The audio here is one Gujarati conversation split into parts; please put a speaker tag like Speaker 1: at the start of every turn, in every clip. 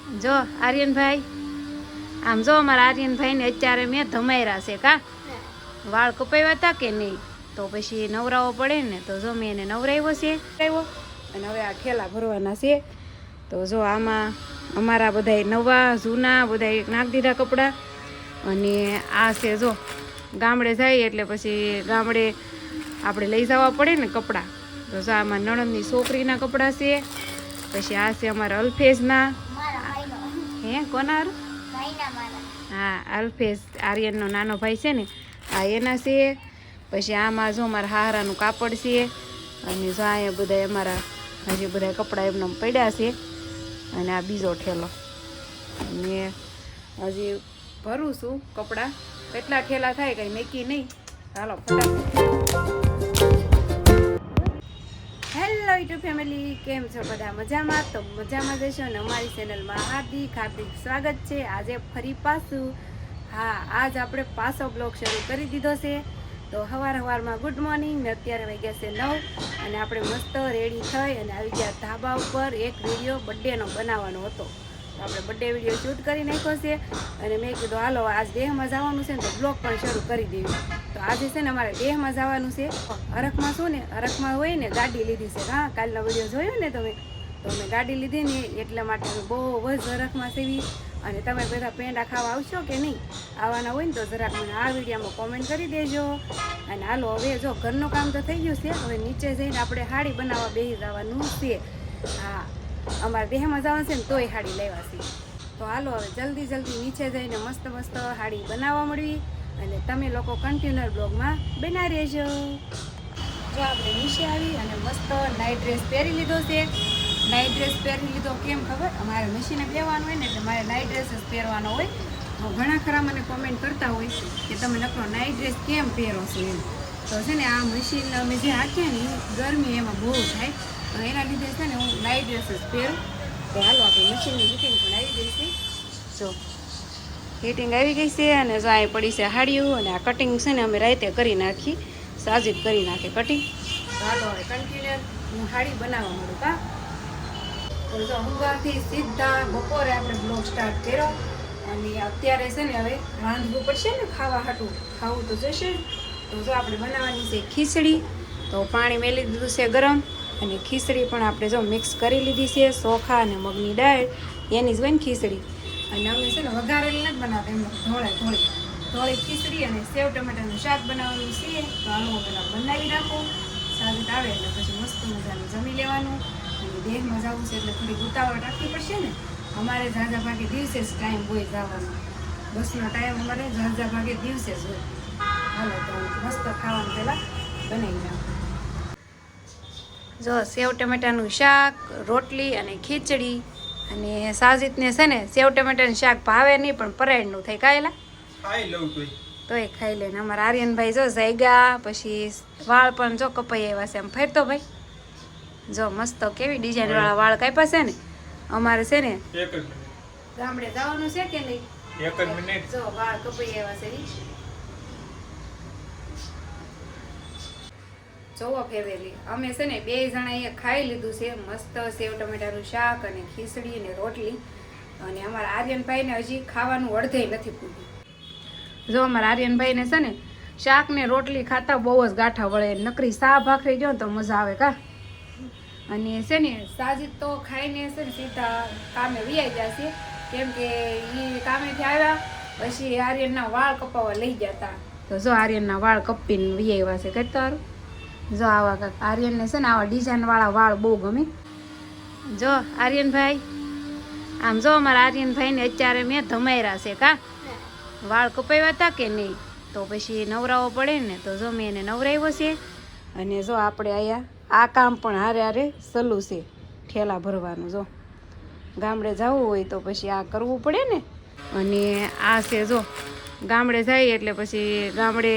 Speaker 1: જો આર્યનભાઈ, આમ જો અમારા આર્યનભાઈને અત્યારે મેં ધમાયરા છે કા વાળ કપાવ્યા હતા કે નહીં, તો પછી નવરાવો પડે ને, તો જો મેં એને નવરાવ્યો છે અને હવે આ ઠેલા ભરવાના છે. તો જો આમાં અમારા બધા નવા જૂના બધા નાખી દીધા કપડાં. અને આ છે જો ગામડે જાય એટલે પછી ગામડે આપણે લઈ જવા પડે ને કપડાં, તો જો આમાં નણંદની છોકરીના કપડાં છે. પછી આ છે અમારા અલ્ફેઝના. હે કોના? હા, અલ્ફેઝ આર્યનનો નાનો ભાઈ છે ને, આ એના છે. પછી આમાં જો અમારા હારાનું કાપડ છે. અને જો અહીંયા બધા અમારા હજી બધા કપડાં એમને પડ્યા છે. અને આ બીજો ઠેલો. અને હજી ભરું છું કપડાં, કેટલા ઠેલા થાય કંઈ નક્કી નહીં. હાલો હેલો યુટ્યુબ ફેમિલી, કેમ છો બધા? મજામાં? તો મજામાં જશો અને અમારી ચેનલમાં હાર્દિક સ્વાગત છે. આજે ફરી પાછું, હા, આજ આપણે પાછો બ્લોગ શરૂ કરી દીધો છે. તો સવારમાં ગુડ મોર્નિંગ ને અત્યારે વાગ્યા છે 9 અને આપણે મસ્ત રેડી થઈ અને આવી ગયા ધાબા ઉપર. એક વિડીયો બર્થડેનો બનાવવાનો હતો, તો આપણે બર્થડે વિડીયો શૂટ કરી નાખ્યો છે. અને મેં કીધું હાલો આજ દેહમાં જવાનું છે ને, તો બ્લોગ પણ શરૂ કરી દેવી. તો આજે છે ને અમારે દેહમાં જવાનું છે. હરખમાં શું ને, હરખમાં હોય ને ગાડી લીધી છે. હા, કાલનો વિડીયો જોયો ને તમે, તો મેં ગાડી લીધી ને એટલા માટે બહુ જ હરખમાં સેવી. અને તમે બધા પેંડા ખાવા આવશો કે નહીં? આવવાના હોય ને તો જરાક મને આ વિડીયોમાં કોમેન્ટ કરી દેજો. અને હાલો હવે જો ઘરનું કામ તો થઈ ગયું છે, હવે નીચે જઈને આપણે હાડી બનાવવા બેસી જવાનું છે. હા, અમારે દેહમાં જવાનું છે ને તોય હાડી લેવા છે. તો હાલો હવે જલ્દી નીચે જઈને મસ્ત મસ્ત હાડી બનાવવા મળવી. અને તમે લોકો કન્ટિન્યુઅર બ્લોગમાં બના રહેજો. જો આપણે નીચે આવી અને મસ્ત નાઇટ ડ્રેસ પહેરી લીધો છે. નાઇટ ડ્રેસ પહેરી લીધો કેમ ખબર? અમારે મશીને પહેરવાનું હોય ને એટલે મારે નાઇટ ડ્રેસ જ પહેરવાનો હોય. ઘણા ખરા મને કોમેન્ટ કરતા હોય કે તમે નકરો નાઇટ ડ્રેસ કેમ પહેરો છો એમ. તો છે ને આ મશીન અમે જે હાંકીએ ને ગરમી એમાં બહુ થાય, તો એના લીધે છે ને હું નાઇટ ડ્રેસ જ પહેરું. તો હાલો આપણે મશીનની હીટિંગ પણ આવી ગઈ છે. જો હીટિંગ આવી ગઈ છે અને જો અહીં પડી છે હાડીઓ. અને આ કટિંગ છે ને અમે રાતે કરી નાખી, સાજીદ કરી નાખી કટિંગ. તો હાલો હવે કન્ટિન્યુઅર હું હાડી બનાવવા માંડું કા. તો જો સવારથી સીધા બપોરે આપણે બ્લોગ સ્ટાર્ટ કર્યો. અને અત્યારે છે ને હવે રાંધવું પડશે ને, ખાવા હાટું ખાવું તો જશે. તો જો આપણે બનાવવાની છે ખીચડી. તો પાણી મેલી દીધું છે ગરમ. અને ખીચડી પણ આપણે જો મિક્સ કરી લીધી છે. ચોખા અને મગની દાળ એની જ હોય ને ખીચડી. અને અમે છે ને વઘારેલી નથી બનાવતા, એમ ધોળી ખીચડી અને સેવ ટમેટાનું શાક બનાવવાનું છે. તો આનું પેલા બનાવી નાખું, સાજત આવે એટલે પછી મસ્ત મજાનું જમી લેવાનું. અને દેહમાં જવું છે એટલે થોડી ઉતાવળ રાખવી પડશે ને. અમારે ઝાઝા ભાગે દિવસે જ ટાઈમ હોય જવાનો, બસનો ટાઈમ અમારે ઝાઝા ભાગે દિવસે જ હોય. હાલો તો મસ્ત ખાવાનું પહેલાં બનાવી નાખું. જો સેવ ટમેટાનું શાક, રોટલી અને ખીચડી. અને સાજીદને છે ને સેવ ટમેટાનું શાક ભાવે નહીં, પણ પરાયણનું થાય કાયેલા ખાઈ લઉં તોય ખાઈ લે ને. અમારા આર્યનભાઈ જો જાગ્યા, પછી વાળ પણ જો કપાઈ આવ્યા છે. આમ ફેરતો ભાઈ જો મસ્ત કેવી ડિઝાઇન વાળા વાળ કાપ્યા છે ને. અમારે છે ને ગામડે જવાનું છે કે નહીં, એક જ મિનિટ જો વાળ કપાઈ આવ્યા છે. જોવો ફેરવેલી અમે છે ને 2 જણાએ ખાઈ લીધું છે મસ્ત સેવ ટમેટાનું શાક અને ખીચડી અને રોટલી. અને અમારા આર્યનભાઈને હજી ખાવાનું અડધે નથી પૂછ્યું. જો અમારા આર્યનભાઈને છે ને શાક ને રોટલી ખાતા બહુ જ ગાંઠા વળે, નકરી સા ભાખરી ગયો તો મજા આવે કા. અને છે ને સાજીદ તો ખાઈને છે ને સીધા કામે વિયાઈ જશે, કેમ કે એ કામેથી આવ્યા પછી આર્યનના વાળ કપાવવા લઈ જતા. તો જો આર્યનના વાળ કપીને વિયાવ્યા છે. કઈ તારું જો આવા કાંક આર્યનને છે ને આવા ડિઝાઇનવાળા વાળ બહુ ગમે. જો આર્યનભાઈ, આમ જો અમારા આર્યનભાઈને અત્યારે મેં ધમાયરા છે કા વાળ કપાવ્યા હતા કે નહીં, તો પછી નવરાવો પડે ને, તો જો મેં એને નવરાવ્યો છે. અને જો આપણે અહીંયા આ કામ પણ હારે હારે સલું છે, ઠેલા ભરવાનું. જો ગામડે જવું હોય તો પછી આ કરવું પડે ને. અને આ છે જો ગામડે જાય એટલે પછી ગામડે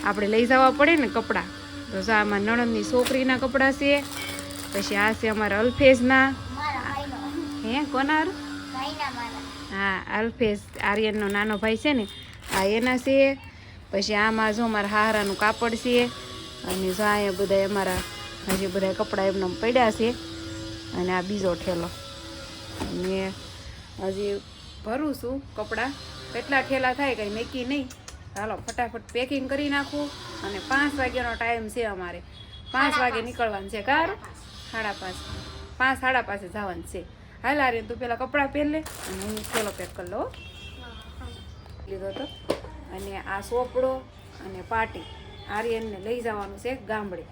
Speaker 1: આપણે લઈ જવા પડે ને કપડાં, તો જો આમાં નણંદની છોકરીના કપડાં છે. પછી આ છે અમારા અલ્ફેઝના. હે કોના? હા, અલ્ફેઝ આર્યનનો નાનો ભાઈ છે ને, આ એના છે. પછી આમાં જો અમારા હારાનું કાપડ છે. અને જો અહીંયા બધા અમારા હજી બધા કપડાં એમને પડ્યા છે. અને આ બીજો ઠેલો. અને હજી ભરું છું કપડાં, કેટલા ઠેલા થાય કંઈ નક્કી નહીં. ચાલો ફટાફટ પેકિંગ કરી નાખું. અને 5 વાગ્યાનો ટાઈમ છે અમારે, 5 વાગે નીકળવાનું છે. કાર 5:30, 5:30 જવાનું છે. હાલ આર્યન તું પેલા કપડાં પહેર લે અને હું થેલો પેક કરી લો લીધો તો. અને આ સોપડો અને પાટી આર્યનને લઈ જવાનું છે ગામડે,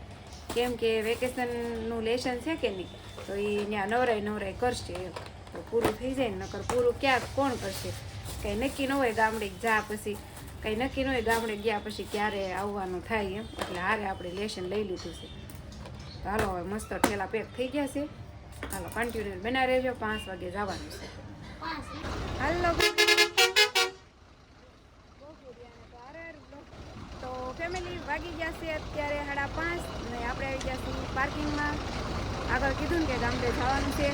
Speaker 1: કેમ કે વેકેશનનું લેશન છે કે નહીં, તો એ ત્યાં નવરાઈ કરશે એમ. તો પૂરું થઈ જાય ને, નકર પૂરું ક્યાં કોણ કરશે, કંઈ નક્કી ન હોય. ગામડે જા પછી કંઈ નક્કી ન હોય, ગામડે ગયા પછી ક્યારે આવવાનું થાય એમ. એટલે હારે આપણે લેશન લઈ લીધું છે. તો હાલો હવે મસ્ત ઠેલા પેક થઈ ગયા છે. હાલો કન્ટિન્યુ બના રહેજો, 5 વાગે જવાનું છે. હાલો તો ફેમિલી વાગી ગયા છે અત્યારે 5:30 અને આપણે આવી ગયા છીએ પાર્કિંગમાં. આગળ કીધું ને કે ગામડે જવાનું છે,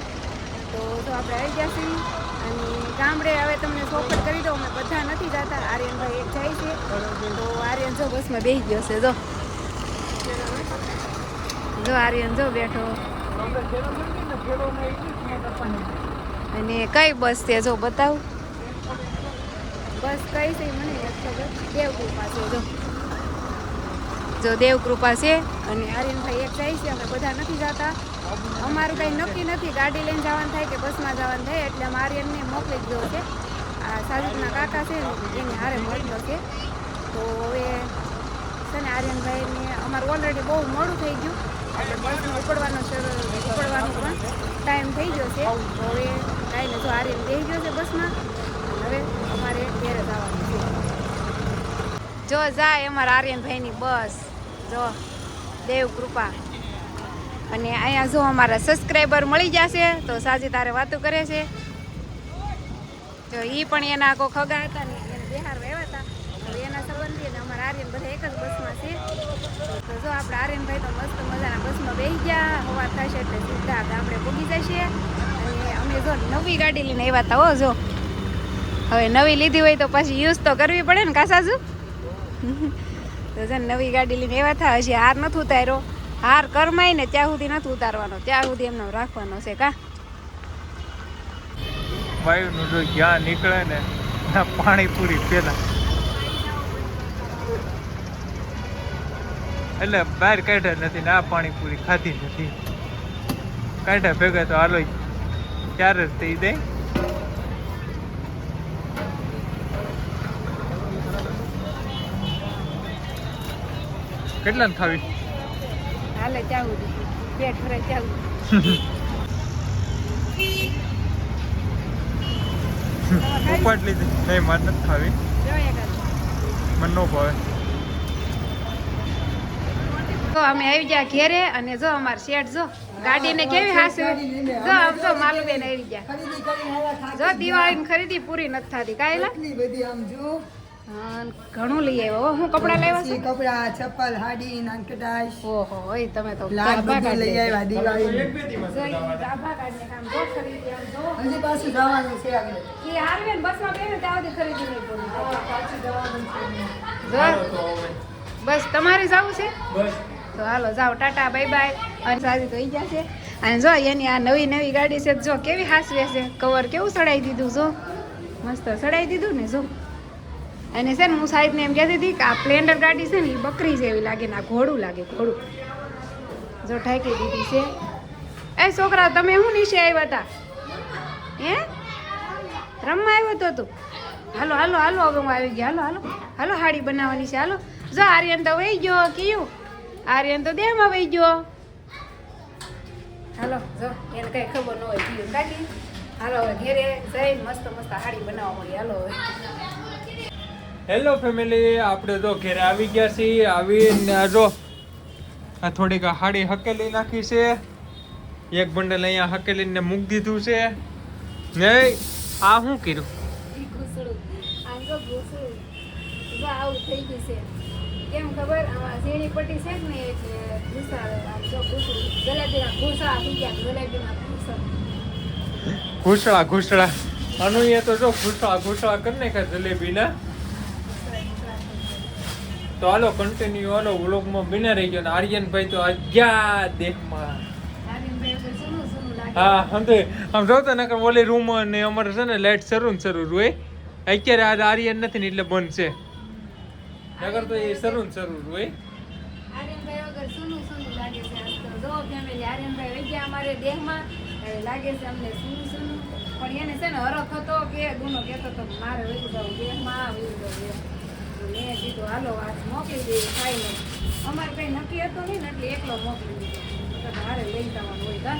Speaker 1: તો આપણે આવી ગયા છીએ. અને ગામડે હવે તમને સોપટ કરી દઉં, અમે બધા નથી જતા, આર્યનભાઈ એક જાય છે. તો આર્યન જો બસમાં બેસી ગયો છે, જો આર્યન જો બેઠો. અને કઈ બસ છે જો બતાવું, બસ કઈ છે મને ખબર, દેવકૃપા છે. જો દેવકૃપા છે. અને આર્યનભાઈ એક જાય છે, અમે બધા નથી જતા. અમારું કંઈ નક્કી નથી, ગાડી લઈને જવાનું થાય કે બસમાં જવાનું થાય, એટલે અમે આર્યનને મોકલી દીધો છે. આ સાજુકના કાકા છે એને હારે મળ્યો છે. તો હવે છે ને આર્યનભાઈને અમારું ઓલરેડી બહુ મોડું થઈ ગયું, એટલે બસમાં ઉપડવાનું પણ ટાઈમ થઈ ગયો છે. તો હવે કાંઈ જો આર્યન બેસી ગયો છે બસમાં, હવે અમારે ઘેરે જવાનું છે. જો જાય અમારા આર્યનભાઈની બસ, જો દેવકૃપા. અને અહીંયા જો અમારા સબસ્ક્રાઈબર મળી જશે, તો સાજી તારે વાતો કરે છે. જો એ પણ એના કોઈ ખગા હતા ને, એને બિહાર આવ્યા હતા, હવે એના સંબંધી અને અમારા આર્યન બધા એક જ બસમાં છે. તો જો આપણે આર્યનભાઈ તો મસ્ત મજાના બસમાં બેસી ગયા, હવા થશે એટલે સીધા ગામડે પૂગી જશે. અને અમે જો નવી ગાડી લઈને આવ્યા હતા. હો જો હવે નવી લીધી હોય તો પછી યુઝ તો કરવી પડે ને કાસાજુ. તો છે નવી ગાડી લઈને આવ્યા હતા, હજી હાર નથી ઉતાર્યો. હાર કરમાય ને ત્યાં સુધી નથી ઉતારવાનો, ત્યાં સુધી એમને રાખવાનો છે. કા
Speaker 2: વાયુનું જો જ્યાં નીકળે ને પાણીપુરી પેલા, એટલે બહાર કાઢ્યા નથી ને આ પાણીપુરી ખાધી નથી. કાઢ્યા ભેગા તો હાલો ક્યારે જ થઈ જાય. કેટલા ને ખાવી
Speaker 1: હાલે ત્યાં સુધી પેટ ભરાય ત્યાં
Speaker 2: ઉપાડ લીધી. નહીં મારે નથી ખાવી, મને ન ભાવે.
Speaker 1: તો અમે આવી ગયા ઘેરે. અને જો અમાર શેઠ જો ગાડીને કેવી હાસી, જો આમ તો માલુબેન આવી ગયા. જો દિવાળીની ખરીદી પૂરી નથી થતી. કાંઈ ઘણું લઈ આવ્યો. હું કપડા લાવ્યા છું,
Speaker 3: કપડા, ચપ્પલ, હાડી, નાનકટાશ.
Speaker 1: ઓહો ઓય તમે તો
Speaker 3: લાલ બધું લઈ આવ્યા દિવાળી. હજી પાછું જવાનું છે આગળ.
Speaker 1: બસ તમારે જવું છે તો હાલો જાઓ, ટાટા બાય બાય. અને સાજી તો ગયા છે. અને જો એની આ નવી ગાડી છે, જો કેવી હાસવે છે. કવર કેવું સડાઈ દીધું, જો મસ્ત સડાઈ દીધું ને. જો અને છે ને હું સાહેબને એમ કહેતી હતી કે આ સ્પ્લેન્ડર ગાડી છે ને એ બકરી જેવી લાગે ને આ ઘોડું લાગે, ઘોડું. જો ઠાકી દીધી છે. એ છોકરા તમે શું નીચે આવ્યા હતા? હે રમવા આવ્યો તો તું? હાલો હાલો હાલો હવે હું આવી ગયા. હાલો હાલો હાલો હાડી બનાવવાની છે. હાલો જો આર્યન તો વહી ગયો, કયું આર્યન તો દેહમાં વહી ગયો. હાલો જો એને કઈ ખબર ન હોય કયું કાકી. હાલો હવે ઘેરે જઈ મસ્ત મસ્ત હાડી બનાવવા મળી. હાલો હવે
Speaker 2: હેલો ફેમિલી, આપણે તો ઘરે આવી ગયા છીએ. આવીને જો આ થોડીક હાડી હકેલી નાખી છે, એક બંડલ અહીંયા હકેલીને મૂકી દીધું છે. નહીં આ શું કર્યું?
Speaker 1: ઘૂસડું આમ તો ઘૂસડું જો આવું થઈ ગયું છે. કેમ ખબર, આમાં ઝીણી પટ્ટી છે ને એટલે ઘૂસા આમ જો ઘૂસડું જલેબીના ઘૂસડા થઈ ગયા. જલેબીના
Speaker 2: ઘૂસડા ઘૂસડા આનું એ તો જો ઘૂસડા કરી નાખ્યા જલેબીના. તો હાલો કન્ટિન્યુ હાલો વ્લોગમાં બિના રહી ગયો. આર્યનભાઈ તો ગયા દેહમાં.
Speaker 1: આર્યનભાઈ તો સુનું સુનું લાગે
Speaker 2: હા આમ જોતો નકર ઓલી રૂમ ને અમારે છે ને લાઈટ શરૂ ને શરૂ હોય અત્યારે આ આર્યન નથી ને એટલે બંધ છે નગર તો એ શરૂ ને શરૂ હોય
Speaker 1: આર્યનભાઈ વગર સૂનું સૂનું લાગે છે આજ તો જો ફેમિલી આર્યનભાઈ વહી ગયા અમારે દેહમાં હવે લાગે છે અમને સૂનું સૂનું પણ એને છે ને હરખ હતો કે ગુનો કહેતો તો મારે વહી જાવ દેહમાં વહી જાવ મેં કીધું હાલો આજ મોકલી દઈએ ખાઈને અમારે કઈ નક્કી હતું નહીં ને એટલે એકલો મોકલી દીધો મારે લઈ જવાનું હોય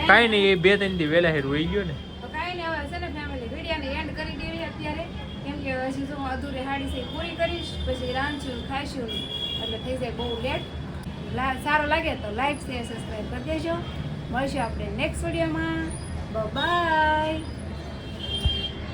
Speaker 2: કાંઈ નહીં એ 2-3 દી વહેલા હેર વહી ગયો ને
Speaker 1: તો કાંઈ નહીં હવે છે ને ફેમિલી વિડીયોને એન્ડ કરી દેવી અત્યારે કેમ કે હજી જો હું અધૂરી હાડી છે પૂરી કરીશ પછી રાંધશું ખાઈશું એટલે થઈ જાય બહુ લેટ સારો લાગે તો લાઈક શેર સબસ્ક્રાઈબ કરી દેજો મળશું આપણે નેક્સ્ટ વિડીયોમાં બાય